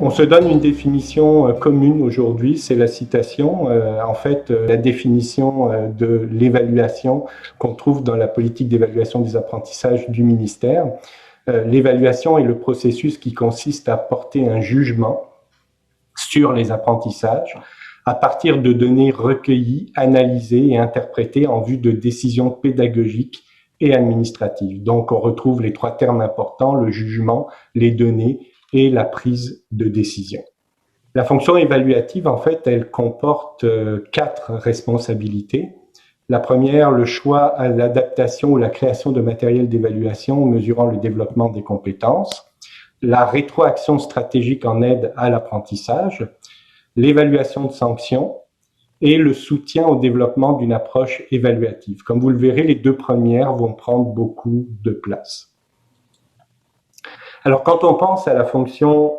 On se donne une définition commune aujourd'hui, c'est la citation. La définition de l'évaluation qu'on trouve dans la politique d'évaluation des apprentissages du ministère. L'évaluation est le processus qui consiste à porter un jugement sur les apprentissages à partir de données recueillies, analysées et interprétées en vue de décisions pédagogiques et administratives. Donc, on retrouve les trois termes importants, le jugement, les données et la prise de décision. La fonction évaluative, en fait, elle comporte 4 responsabilités. La première, le choix à l'adaptation ou la création de matériel d'évaluation mesurant le développement des compétences. La rétroaction stratégique en aide à l'apprentissage. L'évaluation de sanctions et le soutien au développement d'une approche évaluative. Comme vous le verrez, les 2 premières vont prendre beaucoup de place. Alors, quand on pense à la fonction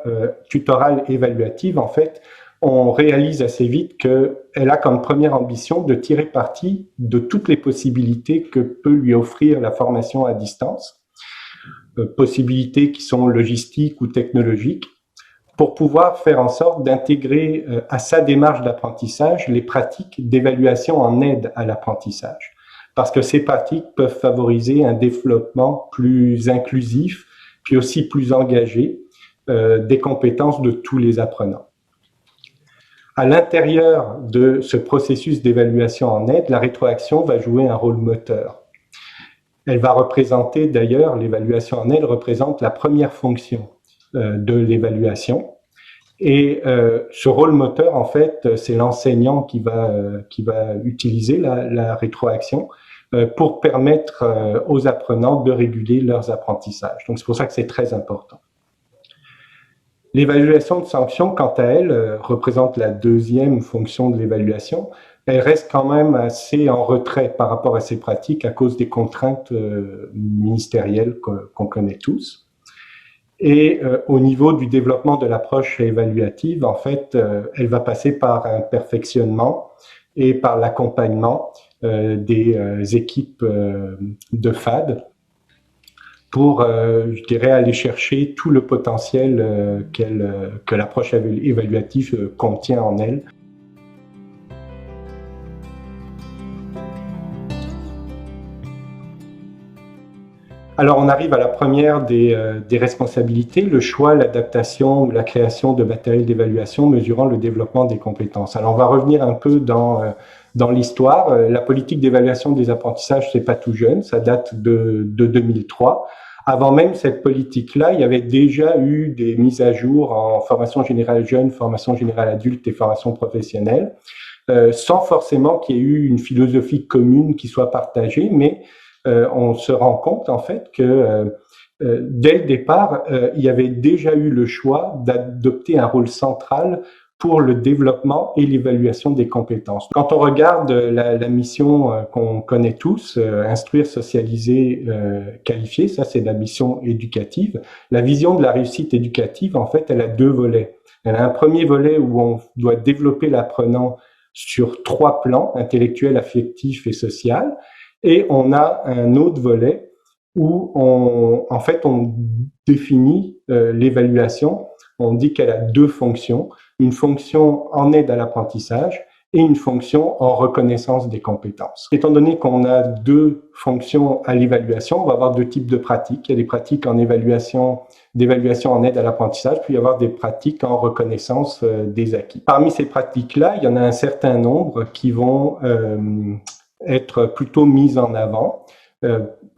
tutorale évaluative, en fait, on réalise assez vite qu'elle a comme première ambition de tirer parti de toutes les possibilités que peut lui offrir la formation à distance, possibilités qui sont logistiques ou technologiques, pour pouvoir faire en sorte d'intégrer à sa démarche d'apprentissage les pratiques d'évaluation en aide à l'apprentissage. Parce que ces pratiques peuvent favoriser un développement plus inclusif, puis aussi plus engagé des compétences de tous les apprenants. À l'intérieur de ce processus d'évaluation en aide, la rétroaction va jouer un rôle moteur. Elle va représenter, d'ailleurs, l'évaluation en aide représente la première fonction de l'évaluation. Et ce rôle moteur, en fait, c'est l'enseignant qui va utiliser la rétroaction pour permettre aux apprenants de réguler leurs apprentissages. Donc, c'est pour ça que c'est très important. L'évaluation de sanctions, quant à elle, représente la deuxième fonction de l'évaluation. Elle reste quand même assez en retrait par rapport à ces pratiques à cause des contraintes ministérielles qu'on connaît tous. Et au niveau du développement de l'approche évaluative, en fait, elle va passer par un perfectionnement et par l'accompagnement des équipes de FAD pour, je dirais, aller chercher tout le potentiel que l'approche évaluative contient en elle. Alors, on arrive à la première des responsabilités, le choix, l'adaptation ou la création de matériel d'évaluation mesurant le développement des compétences. Alors, on va revenir un peu dans l'histoire. La politique d'évaluation des apprentissages, c'est pas tout jeune, ça date de 2003. Avant même cette politique-là, il y avait déjà eu des mises à jour en formation générale jeune, formation générale adulte et formation professionnelle, sans forcément qu'il y ait eu une philosophie commune qui soit partagée, mais on se rend compte en fait que dès le départ, il y avait déjà eu le choix d'adopter un rôle central pour le développement et l'évaluation des compétences. Quand on regarde la mission qu'on connaît tous, instruire, socialiser, qualifier, ça c'est la mission éducative. La vision de la réussite éducative, en fait, elle a 2 volets. Elle a un premier volet où on doit développer l'apprenant sur 3 plans, intellectuel, affectif et social. Et on a un autre volet où on définit l'évaluation. On dit qu'elle a 2 fonctions, une fonction en aide à l'apprentissage et une fonction en reconnaissance des compétences. Étant donné qu'on a 2 fonctions à l'évaluation, on va avoir 2 types de pratiques. Il y a des pratiques en d'évaluation en aide à l'apprentissage, puis il y avoir des pratiques en reconnaissance des acquis. Parmi ces pratiques-là, il y en a un certain nombre qui vont être plutôt mises en avant.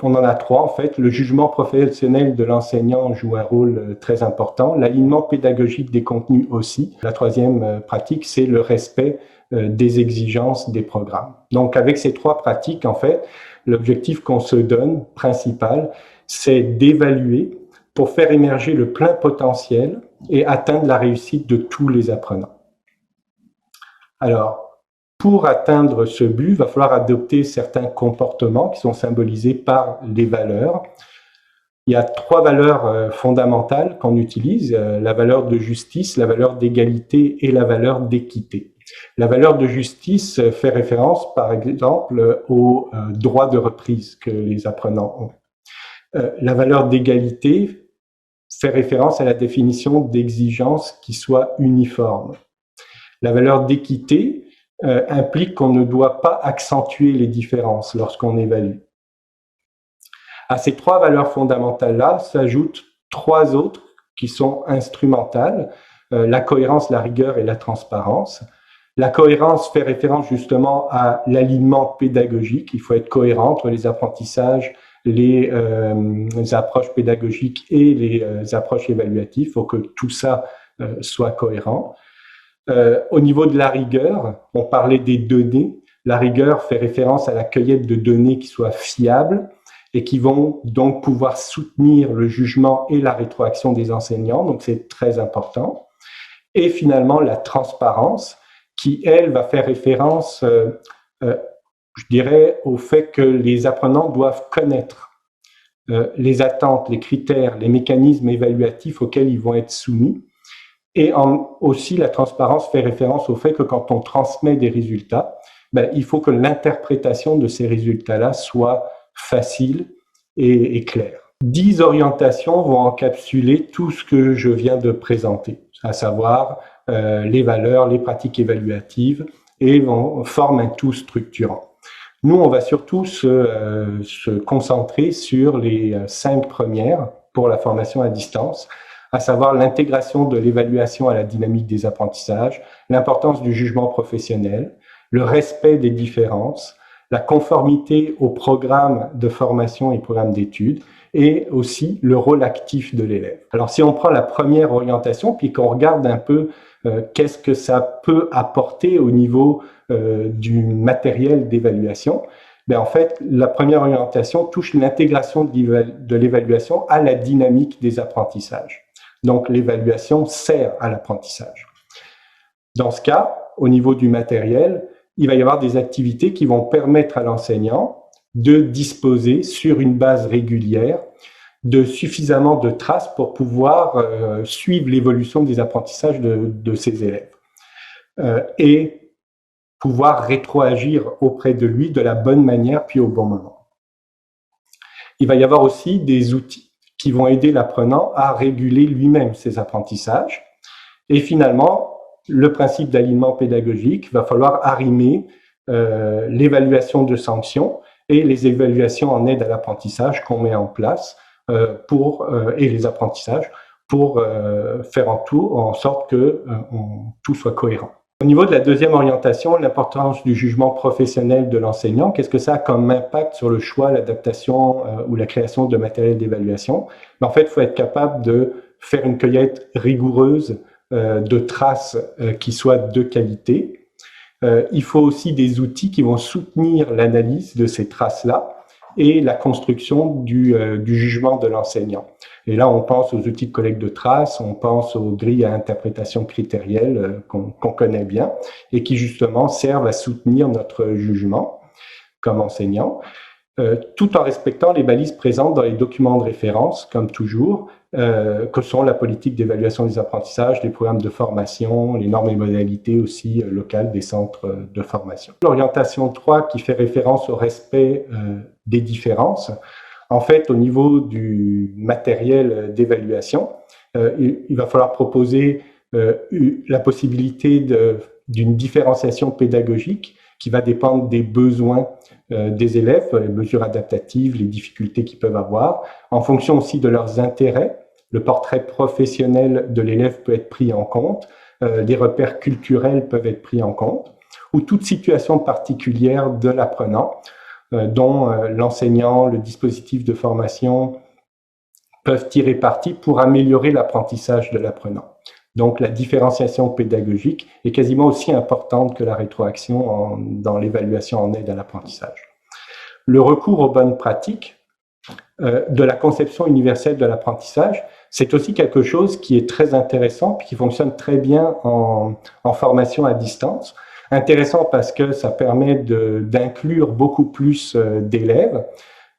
On en a 3 en fait. Le jugement professionnel de l'enseignant joue un rôle très important. L'alignement pédagogique des contenus aussi. La 3e pratique, c'est le respect des exigences des programmes. Donc avec ces 3 pratiques, en fait, l'objectif qu'on se donne principal, c'est d'évaluer pour faire émerger le plein potentiel et atteindre la réussite de tous les apprenants. Alors, pour atteindre ce but, il va falloir adopter certains comportements qui sont symbolisés par les valeurs. Il y a 3 valeurs fondamentales qu'on utilise, la valeur de justice, la valeur d'égalité et la valeur d'équité. La valeur de justice fait référence, par exemple, au droit de reprise que les apprenants ont. La valeur d'égalité fait référence à la définition d'exigence qui soit uniforme. La valeur d'équité implique qu'on ne doit pas accentuer les différences lorsqu'on évalue. À ces trois valeurs fondamentales-là s'ajoutent trois autres qui sont instrumentales, la cohérence, la rigueur et la transparence. La cohérence fait référence justement à l'alignement pédagogique. Il faut être cohérent entre les apprentissages, les approches pédagogiques et les approches évaluatives. Il faut que tout ça soit cohérent. Au niveau de la rigueur, on parlait des données. La rigueur fait référence à la cueillette de données qui soient fiables et qui vont donc pouvoir soutenir le jugement et la rétroaction des enseignants. Donc, c'est très important. Et finalement, la transparence, qui, elle, va faire référence, je dirais, au fait que les apprenants doivent connaître les attentes, les critères, les mécanismes évaluatifs auxquels ils vont être soumis. Et aussi, la transparence fait référence au fait que quand on transmet des résultats, il faut que l'interprétation de ces résultats-là soit facile et claire. 10 orientations vont encapsuler tout ce que je viens de présenter, à savoir les valeurs, les pratiques évaluatives, et forment un tout structurant. Nous, on va surtout se concentrer sur les 5 premières pour la formation à distance, à savoir l'intégration de l'évaluation à la dynamique des apprentissages, l'importance du jugement professionnel, le respect des différences, la conformité au programme de formation et programme d'études, et aussi le rôle actif de l'élève. Alors, si on prend la première orientation, puis qu'on regarde un peu qu'est-ce que ça peut apporter au niveau du matériel d'évaluation, en fait, la première orientation touche l'intégration de l'évaluation à la dynamique des apprentissages. Donc, l'évaluation sert à l'apprentissage. Dans ce cas, au niveau du matériel, il va y avoir des activités qui vont permettre à l'enseignant de disposer sur une base régulière de suffisamment de traces pour pouvoir suivre l'évolution des apprentissages de ses élèves et pouvoir rétroagir auprès de lui de la bonne manière puis au bon moment. Il va y avoir aussi des outils qui vont aider l'apprenant à réguler lui-même ses apprentissages. Et finalement, le principe d'alignement pédagogique, va falloir arrimer l'évaluation de sanctions et les évaluations en aide à l'apprentissage qu'on met en place et les apprentissages pour faire en sorte que tout soit cohérent. Au niveau de la deuxième orientation, l'importance du jugement professionnel de l'enseignant, qu'est-ce que ça a comme impact sur le choix, l'adaptation ou la création de matériel d'évaluation? En fait, il faut être capable de faire une cueillette rigoureuse de traces qui soient de qualité. Il faut aussi des outils qui vont soutenir l'analyse de ces traces-là et la construction du jugement de l'enseignant. Et là, on pense aux outils de collecte de traces, on pense aux grilles à interprétation critérielle qu'on connaît bien et qui justement servent à soutenir notre jugement comme enseignant, tout en respectant les balises présentes dans les documents de référence, comme toujours, que sont la politique d'évaluation des apprentissages, les programmes de formation, les normes et modalités aussi locales des centres de formation. L'orientation 3 qui fait référence au respect des différences. En fait, au niveau du matériel d'évaluation, il va falloir proposer la possibilité d'une différenciation pédagogique qui va dépendre des besoins des élèves, les mesures adaptatives, les difficultés qu'ils peuvent avoir, en fonction aussi de leurs intérêts. Le portrait professionnel de l'élève peut être pris en compte, les repères culturels peuvent être pris en compte, ou toute situation particulière de l'apprenant, dont l'enseignant, le dispositif de formation peuvent tirer parti pour améliorer l'apprentissage de l'apprenant. Donc, la différenciation pédagogique est quasiment aussi importante que la rétroaction dans l'évaluation en aide à l'apprentissage. Le recours aux bonnes pratiques de la conception universelle de l'apprentissage, c'est aussi quelque chose qui est très intéressant et qui fonctionne très bien en formation à distance. Intéressant parce que ça permet d'inclure beaucoup plus d'élèves,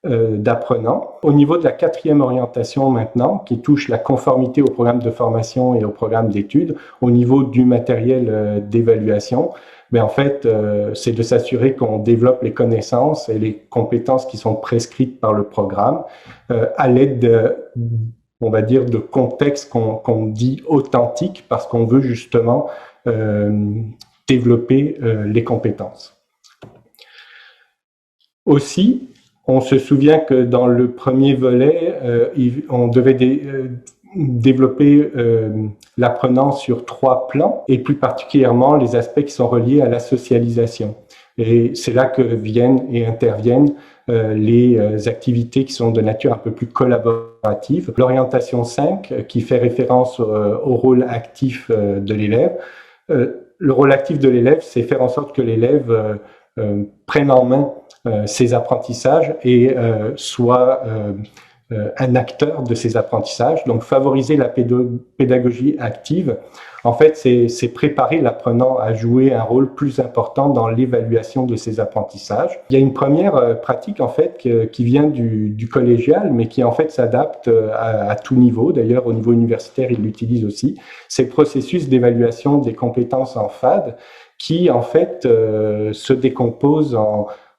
d'apprenants. Au niveau de la quatrième orientation maintenant, qui touche la conformité au programme de formation et au programme d'études, au niveau du matériel d'évaluation, en fait, c'est de s'assurer qu'on développe les connaissances et les compétences qui sont prescrites par le programme à l'aide on va dire, de contexte qu'on dit authentique parce qu'on veut justement développer les compétences. Aussi, on se souvient que dans le premier volet, on devait développer l'apprenant sur 3 plans, et plus particulièrement les aspects qui sont reliés à la socialisation. Et c'est là que viennent et interviennent les activités qui sont de nature un peu plus collaborative. L'orientation 5, qui fait référence au rôle actif de l'élève. Le rôle actif de l'élève, c'est faire en sorte que l'élève prenne en main ses apprentissages et soit un acteur de ces apprentissages. Donc, favoriser la pédagogie active, en fait, c'est préparer l'apprenant à jouer un rôle plus important dans l'évaluation de ses apprentissages. Il y a une première pratique, en fait, qui vient du collégial, mais qui, en fait, s'adapte à tout niveau. D'ailleurs, au niveau universitaire, il l'utilise aussi. C'est le processus d'évaluation des compétences en FAD, qui, en fait, se décompose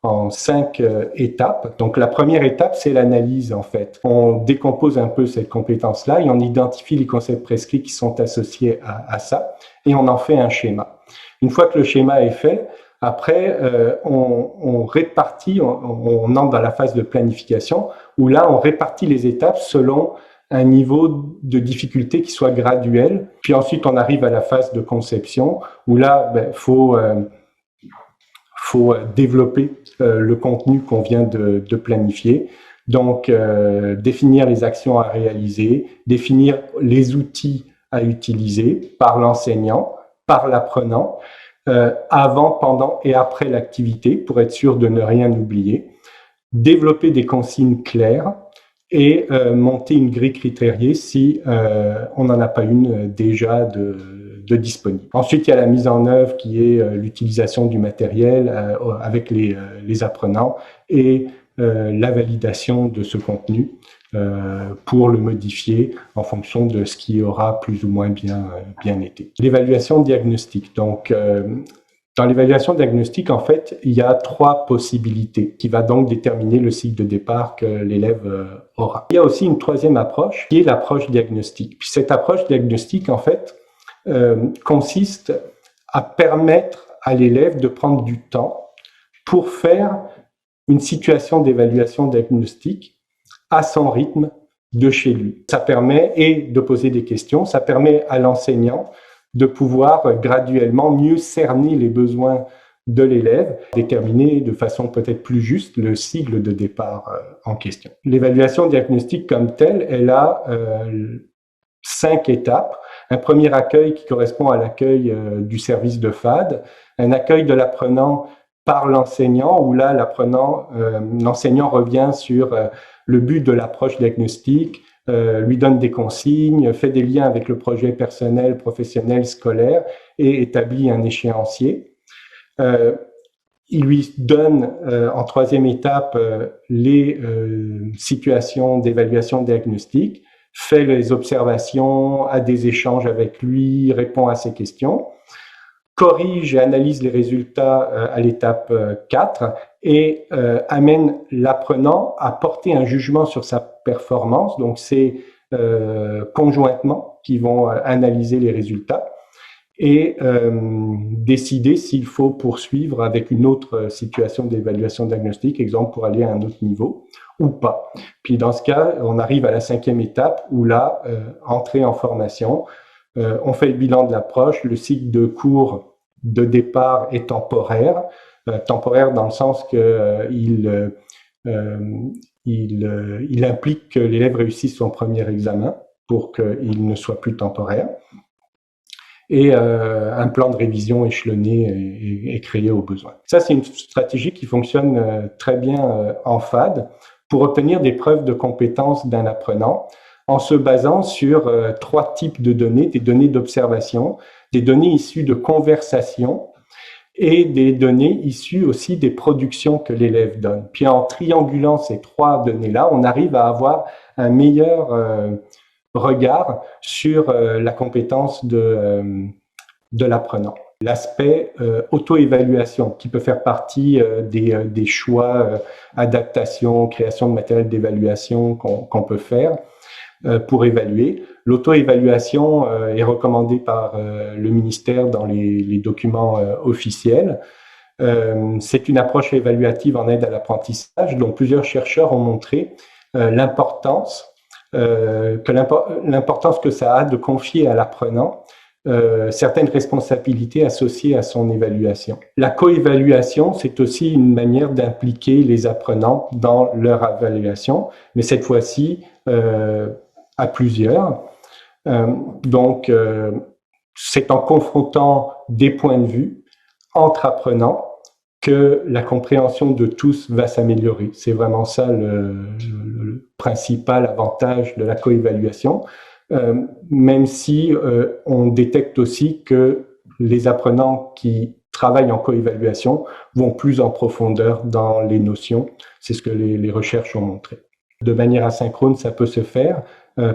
en 5 étapes. Donc, la première étape, c'est l'analyse, en fait. On décompose un peu cette compétence-là et on identifie les concepts prescrits qui sont associés à ça, et on en fait un schéma. Une fois que le schéma est fait, après, on répartit, on entre dans la phase de planification, où là, on répartit les étapes selon un niveau de difficulté qui soit graduel. Puis ensuite, on arrive à la phase de conception, où là, faut développer le contenu qu'on vient de planifier. Donc, définir les actions à réaliser, définir les outils à utiliser par l'enseignant, par l'apprenant, avant, pendant et après l'activité, pour être sûr de ne rien oublier. Développer des consignes claires et monter une grille critériée si on n'en a pas une déjà de disponible. Ensuite, il y a la mise en œuvre qui est l'utilisation du matériel avec les apprenants et la validation de ce contenu pour le modifier en fonction de ce qui aura plus ou moins bien été. L'évaluation diagnostique. Donc, dans l'évaluation diagnostique, en fait, il y a 3 possibilités qui va donc déterminer le cycle de départ que l'élève aura. Il y a aussi une 3e approche qui est l'approche diagnostique. Puis cette approche diagnostique, en fait, consiste à permettre à l'élève de prendre du temps pour faire une situation d'évaluation diagnostique à son rythme de chez lui. Ça permet de poser des questions, ça permet à l'enseignant de pouvoir graduellement mieux cerner les besoins de l'élève, déterminer de façon peut-être plus juste le cycle de départ en question. L'évaluation diagnostique comme telle, elle a 5 étapes. Un premier accueil qui correspond à l'accueil du service de FAD, un accueil de l'apprenant par l'enseignant, où là, l'enseignant revient sur le but de l'approche diagnostique, lui donne des consignes, fait des liens avec le projet personnel, professionnel, scolaire et établit un échéancier. Il lui donne en 3e étape les situations d'évaluation diagnostique, fait les observations, a des échanges avec lui, répond à ses questions, corrige et analyse les résultats à l'étape 4 et amène l'apprenant à porter un jugement sur sa performance. Donc, c'est conjointement qu'ils vont analyser les résultats et décider s'il faut poursuivre avec une autre situation d'évaluation diagnostique, exemple pour aller à un autre niveau ou pas. Puis dans ce cas, on arrive à la 5e étape où là, entrée en formation, on fait le bilan de l'approche, le cycle de cours de départ est temporaire, temporaire dans le sens qu'il il implique que l'élève réussisse son premier examen pour qu'il ne soit plus temporaire. Et un plan de révision échelonné est créé au besoin. Ça, c'est une stratégie qui fonctionne très bien en FAD pour obtenir des preuves de compétence d'un apprenant en se basant sur 3 types de données, des données d'observation, des données issues de conversations et des données issues aussi des productions que l'élève donne. Puis en triangulant ces 3 données-là, on arrive à avoir un meilleur regard sur la compétence de l'apprenant. L'aspect auto-évaluation qui peut faire partie des choix adaptation, création de matériel d'évaluation qu'on peut faire. pour évaluer. L'auto-évaluation est recommandée par le ministère dans les documents officiels. C'est une approche évaluative en aide à l'apprentissage dont plusieurs chercheurs ont montré l'importance que ça a de confier à l'apprenant certaines responsabilités associées à son évaluation. La coévaluation, c'est aussi une manière d'impliquer les apprenants dans leur évaluation, mais cette fois-ci à plusieurs. C'est en confrontant des points de vue entre apprenants que la compréhension de tous va s'améliorer. C'est vraiment ça le principal avantage de la coévaluation, même si on détecte aussi que les apprenants qui travaillent en coévaluation vont plus en profondeur dans les notions. C'est ce que les recherches ont montré. De manière asynchrone, ça peut se faire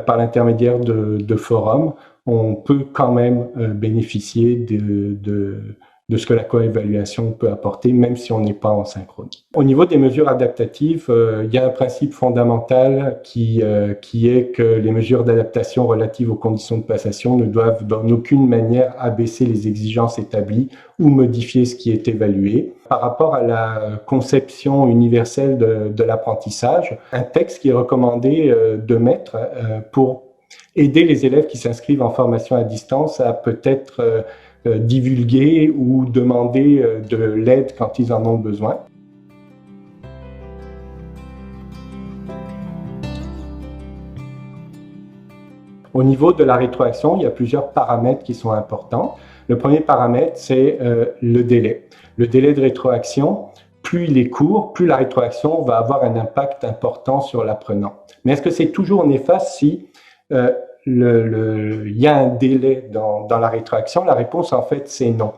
par l'intermédiaire de forums. On peut quand même bénéficier de ce que la coévaluation peut apporter, même si on n'est pas en synchrone. Au niveau des mesures adaptatives, il y a un principe fondamental qui est que les mesures d'adaptation relatives aux conditions de passation ne doivent en aucune manière abaisser les exigences établies ou modifier ce qui est évalué. Par rapport à la conception universelle de l'apprentissage, un texte qui est recommandé de mettre pour aider les élèves qui s'inscrivent en formation à distance à peut-être divulguer ou demander de l'aide quand ils en ont besoin. Au niveau de la rétroaction, il y a plusieurs paramètres qui sont importants. Le premier paramètre, c'est le délai. Le délai de rétroaction, plus il est court, plus la rétroaction va avoir un impact important sur l'apprenant. Mais est-ce que c'est toujours néfaste si il y a un délai dans la rétroaction? La réponse, en fait, c'est non.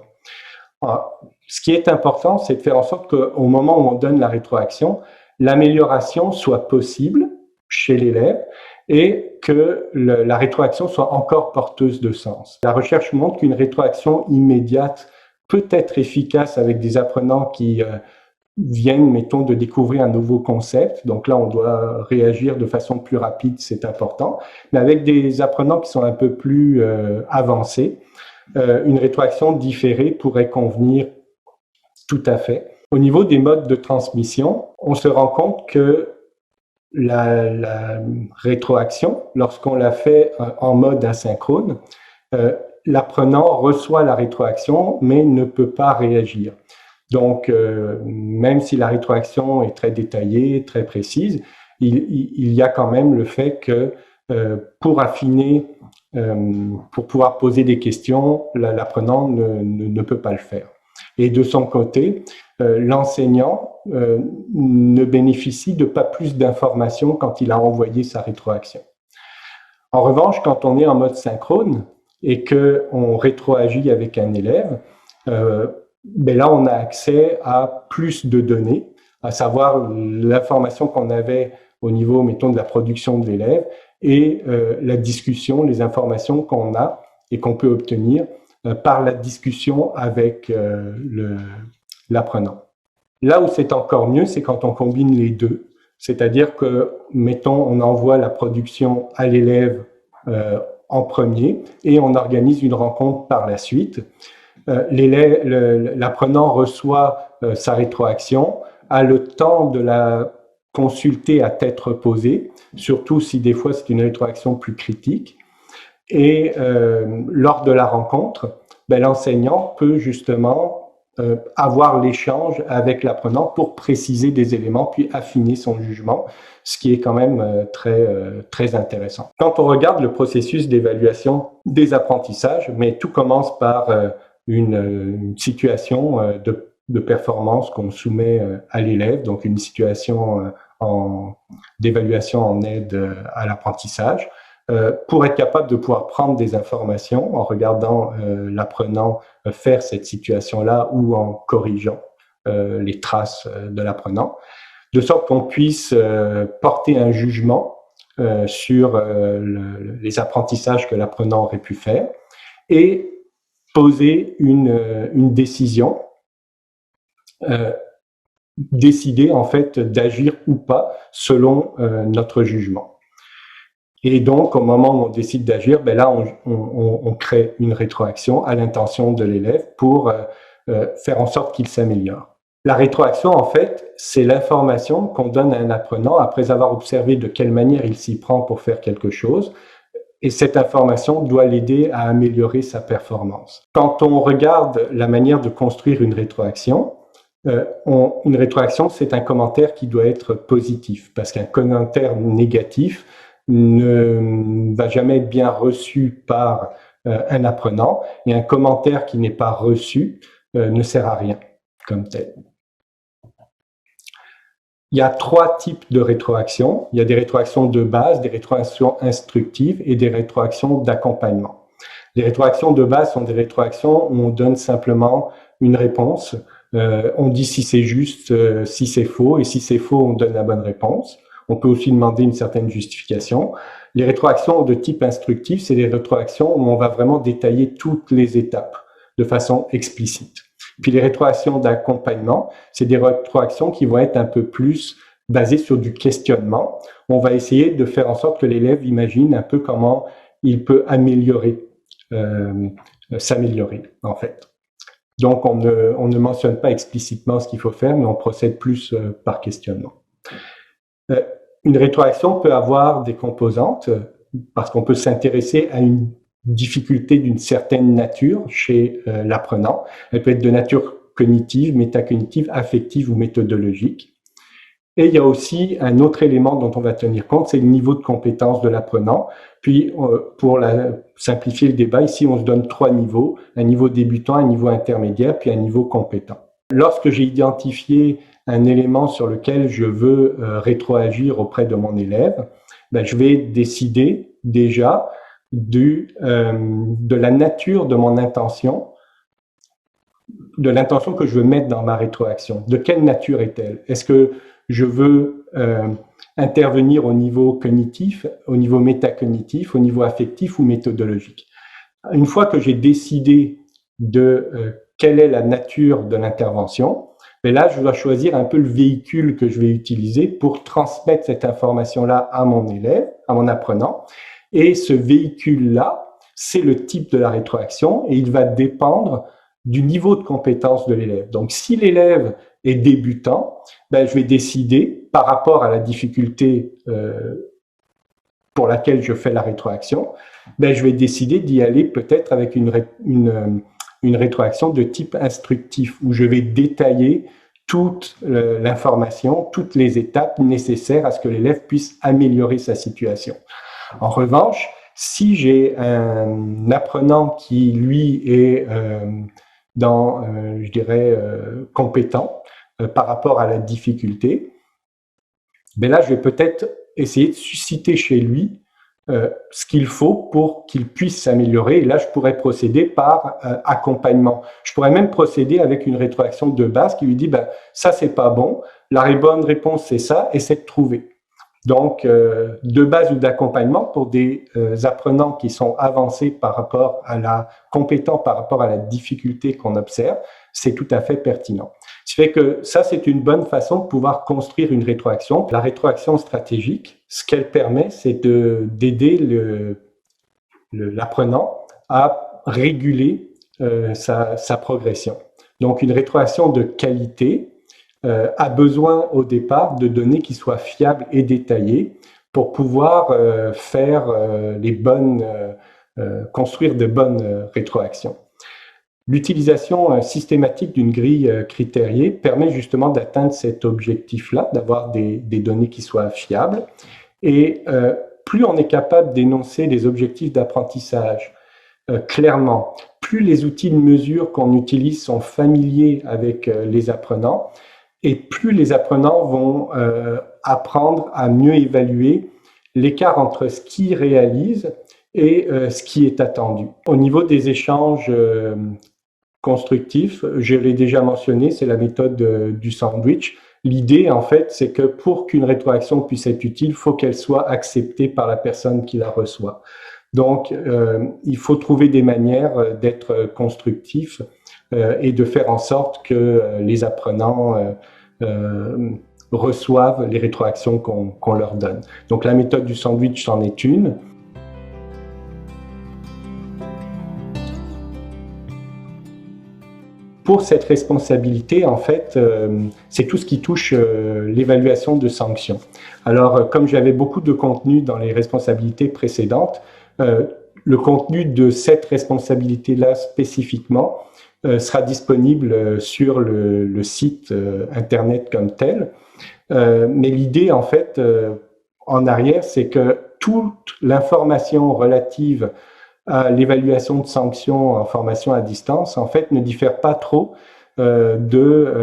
Alors, ce qui est important, c'est de faire en sorte qu'au moment où on donne la rétroaction, l'amélioration soit possible chez l'élève et que la rétroaction soit encore porteuse de sens. La recherche montre qu'une rétroaction immédiate peut être efficace avec des apprenants qui viennent, mettons, de découvrir un nouveau concept. Donc là, on doit réagir de façon plus rapide, c'est important. Mais avec des apprenants qui sont un peu plus avancés, une rétroaction différée pourrait convenir tout à fait. Au niveau des modes de transmission, on se rend compte que la rétroaction, lorsqu'on la fait en mode asynchrone, l'apprenant reçoit la rétroaction, mais ne peut pas réagir. Donc, même si la rétroaction est très détaillée, très précise, il y a quand même le fait que pour affiner, pour pouvoir poser des questions, l'apprenant ne peut pas le faire. Et de son côté, l'enseignant ne bénéficie de pas plus d'informations quand il a envoyé sa rétroaction. En revanche, quand on est en mode synchrone et qu'on rétroagit avec un élève, là, on a accès à plus de données, à savoir l'information qu'on avait au niveau, mettons, de la production de l'élève et la discussion, les informations qu'on a et qu'on peut obtenir par la discussion avec l'apprenant. Là où c'est encore mieux, c'est quand on combine les deux. C'est-à-dire que, mettons, on envoie la production à l'élève en premier et on organise une rencontre par la suite. L'apprenant reçoit sa rétroaction, a le temps de la consulter à tête reposée, surtout si des fois c'est une rétroaction plus critique. Et lors de la rencontre, l'enseignant peut justement avoir l'échange avec l'apprenant pour préciser des éléments puis affiner son jugement, ce qui est quand même très intéressant. Quand on regarde le processus d'évaluation des apprentissages, mais tout commence par une situation de performance qu'on soumet à l'élève, donc une situation d'évaluation en aide à l'apprentissage, pour être capable de pouvoir prendre des informations en regardant l'apprenant faire cette situation-là ou en corrigeant les traces de l'apprenant, de sorte qu'on puisse porter un jugement sur les apprentissages que l'apprenant aurait pu faire et poser une décision, décider en fait d'agir ou pas selon notre jugement. Et donc, au moment où on décide d'agir, ben là, on crée une rétroaction à l'intention de l'élève pour faire en sorte qu'il s'améliore. La rétroaction, en fait, c'est l'information qu'on donne à un apprenant après avoir observé de quelle manière il s'y prend pour faire quelque chose. Et cette information doit l'aider à améliorer sa performance. Quand on regarde la manière de construire une rétroaction, une rétroaction, c'est un commentaire qui doit être positif, parce qu'un commentaire négatif ne va jamais être bien reçu par un apprenant, et un commentaire qui n'est pas reçu ne sert à rien comme tel. Il y a 3 types de rétroactions. Il y a des rétroactions de base, des rétroactions instructives et des rétroactions d'accompagnement. Les rétroactions de base sont des rétroactions où on donne simplement une réponse. On dit si c'est juste, si c'est faux, et si c'est faux, on donne la bonne réponse. On peut aussi demander une certaine justification. Les rétroactions de type instructif, c'est des rétroactions où on va vraiment détailler toutes les étapes de façon explicite. Puis les rétroactions d'accompagnement, c'est des rétroactions qui vont être un peu plus basées sur du questionnement. On va essayer de faire en sorte que l'élève imagine un peu comment il peut s'améliorer en fait. Donc on ne mentionne pas explicitement ce qu'il faut faire, mais on procède plus par questionnement. Une rétroaction peut avoir des composantes parce qu'on peut s'intéresser à une difficulté d'une certaine nature chez l'apprenant. Elle peut être de nature cognitive, métacognitive, affective ou méthodologique. Et il y a aussi un autre élément dont on va tenir compte, c'est le niveau de compétence de l'apprenant. Puis, pour simplifier le débat, ici, on se donne 3 niveaux, un niveau débutant, un niveau intermédiaire, puis un niveau compétent. Lorsque j'ai identifié un élément sur lequel je veux rétroagir auprès de mon élève, ben, je vais décider déjà de la nature de mon intention, de l'intention que je veux mettre dans ma rétroaction. De quelle nature est-elle? Est-ce que je veux intervenir au niveau cognitif, au niveau métacognitif, au niveau affectif ou méthodologique? Une fois que j'ai décidé de quelle est la nature de l'intervention, mais là, je dois choisir un peu le véhicule que je vais utiliser pour transmettre cette information-là à mon élève, à mon apprenant. Et ce véhicule-là, c'est le type de la rétroaction et il va dépendre du niveau de compétence de l'élève. Donc, si l'élève est débutant, ben, je vais décider, par rapport à la difficulté pour laquelle je fais la rétroaction, ben, je vais décider d'y aller peut-être avec une rétroaction de type instructif, où je vais détailler toute l'information, toutes les étapes nécessaires à ce que l'élève puisse améliorer sa situation. En revanche, si j'ai un apprenant qui, lui, est je dirais, compétent par rapport à la difficulté, ben là, je vais peut-être essayer de susciter chez lui ce qu'il faut pour qu'il puisse s'améliorer. Et là, je pourrais procéder par accompagnement. Je pourrais même procéder avec une rétroaction de base qui lui dit, ben, ça, c'est pas bon. La bonne réponse, c'est ça, essaie de trouver. Donc, de base ou d'accompagnement pour des apprenants qui sont avancés par rapport à compétents par rapport à la difficulté qu'on observe, c'est tout à fait pertinent. Ce qui fait que ça, c'est une bonne façon de pouvoir construire une rétroaction. La rétroaction stratégique, ce qu'elle permet, c'est d'aider l'apprenant à réguler sa progression. Donc, une rétroaction de qualité a besoin au départ de données qui soient fiables et détaillées pour pouvoir construire de bonnes rétroactions. L'utilisation systématique d'une grille critériée permet justement d'atteindre cet objectif-là, d'avoir des données qui soient fiables. Et plus on est capable d'énoncer les objectifs d'apprentissage clairement, plus les outils de mesure qu'on utilise sont familiers avec les apprenants, et plus les apprenants vont apprendre à mieux évaluer l'écart entre ce qu'ils réalisent et ce qui est attendu. Au niveau des échanges constructifs, je l'ai déjà mentionné, c'est la méthode du sandwich. L'idée, en fait, c'est que pour qu'une rétroaction puisse être utile, il faut qu'elle soit acceptée par la personne qui la reçoit. Donc, il faut trouver des manières d'être constructif et de faire en sorte que les apprenants reçoivent les rétroactions qu'on leur donne. Donc la méthode du sandwich en est une. Pour cette responsabilité, en fait, c'est tout ce qui touche l'évaluation de sanctions. Alors, comme j'avais beaucoup de contenu dans les responsabilités précédentes, le contenu de cette responsabilité-là spécifiquement sera disponible sur le site Internet comme tel. Mais l'idée, en fait, en arrière, c'est que toute l'information relative à l'évaluation de sanctions en formation à distance, en fait, ne diffère pas trop de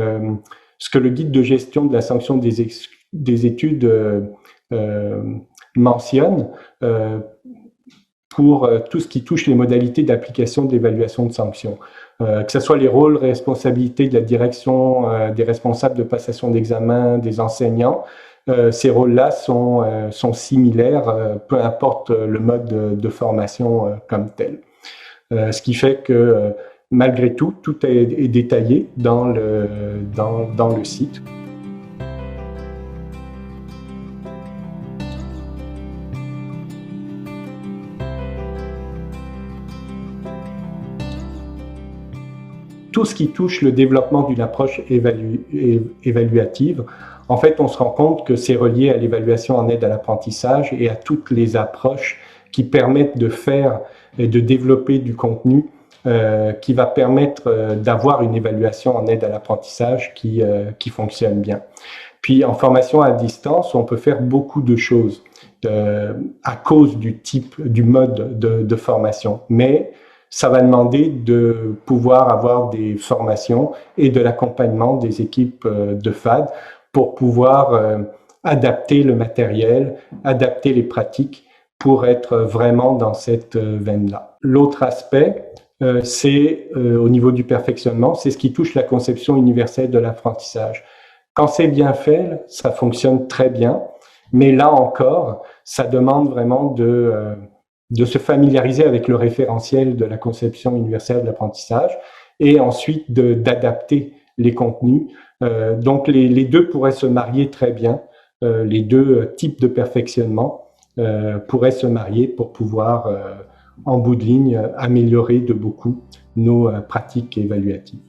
ce que le guide de gestion de la sanction des études mentionne pour tout ce qui touche les modalités d'application de l'évaluation de sanctions. Que ce soit les rôles, responsabilités de la direction, des responsables de passation d'examen, des enseignants, ces rôles-là sont similaires, peu importe le mode de formation comme tel. Ce qui fait que malgré tout, tout est détaillé dans le site. Tout ce qui touche le développement d'une approche évaluative, en fait, on se rend compte que c'est relié à l'évaluation en aide à l'apprentissage et à toutes les approches qui permettent de faire et de développer du contenu qui va permettre d'avoir une évaluation en aide à l'apprentissage qui fonctionne bien. Puis en formation à distance, on peut faire beaucoup de choses à cause du mode de formation. Mais ça va demander de pouvoir avoir des formations et de l'accompagnement des équipes de FAD pour pouvoir adapter le matériel, adapter les pratiques pour être vraiment dans cette veine-là. L'autre aspect, c'est au niveau du perfectionnement, c'est ce qui touche la conception universelle de l'apprentissage. Quand c'est bien fait, ça fonctionne très bien, mais là encore, ça demande vraiment de se familiariser avec le référentiel de la conception universelle de l'apprentissage et ensuite d'adapter les contenus. Donc les deux pourraient se marier très bien, les deux types de perfectionnement pourraient se marier pour pouvoir, en bout de ligne, améliorer de beaucoup nos pratiques évaluatives.